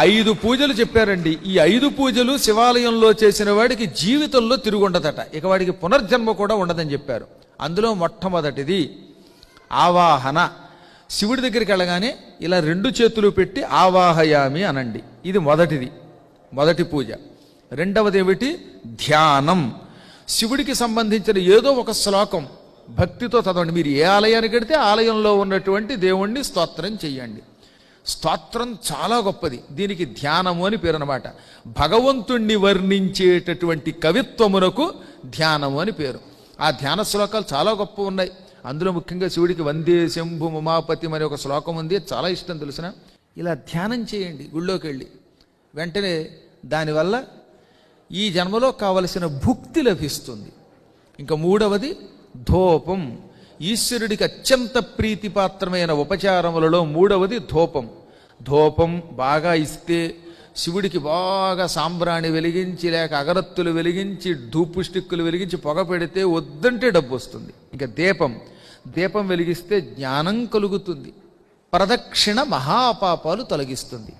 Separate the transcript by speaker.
Speaker 1: 5 పూజలు చెప్పారండి. ఈ 5 పూజలు శివాలయంలో చేసిన వాడికి జీవితంలో తిరుగుండదట, ఇక వాడికి పునర్జన్మ కూడా ఉండదని చెప్పారు. అందులో మొట్టమొదటిది ఆవాహన. శివుడి దగ్గరికి వెళ్ళగానే ఇలా 2 చేతులు పెట్టి ఆవాహయామి అనండి. ఇది మొదటి పూజ. రెండవది ఏమిటి? ధ్యానం. శివుడికి సంబంధించిన ఏదో ఒక శ్లోకం భక్తితో చదవండి. మీరు ఏ ఆలయానికి వెడితే ఆలయంలో ఉన్నటువంటి దేవుణ్ణి స్తోత్రం చెయ్యండి. స్తోత్రం చాలా గొప్పది, దీనికి ధ్యానము అని పేరు అన్నమాట. భగవంతుణ్ణి వర్ణించేటటువంటి కవిత్వమునకు ధ్యానము అని పేరు. ఆ ధ్యాన శ్లోకాలు చాలా గొప్ప ఉన్నాయి. అందులో ముఖ్యంగా శివుడికి వందే శంభు ఉమాపతి అనే ఒక శ్లోకం ఉంది, చాలా ఇష్టం తెలుసిన. ఇలా ధ్యానం చేయండి గుళ్ళోకి వెళ్ళి. వెంటనే దానివల్ల ఈ జన్మలో కావలసిన భుక్తి లభిస్తుంది. ఇంకా మూడవది ధూపం. ఈశ్వరుడికి అత్యంత ప్రీతిపాత్రమైన ఉపచారములలో మూడవది ధూపం. ధూపం బాగా ఇస్తే, శివుడికి బాగా సాంబ్రాణి వెలిగించి లేక అగరత్తులు వెలిగించి ధూపు స్టిక్కులు వెలిగించి పొగ పెడితే వద్దంటే డబ్బు వస్తుంది. ఇంకా దీపం వెలిగిస్తే జ్ఞానం కలుగుతుంది. ప్రదక్షిణ మహాపాపాలు తొలగిస్తుంది.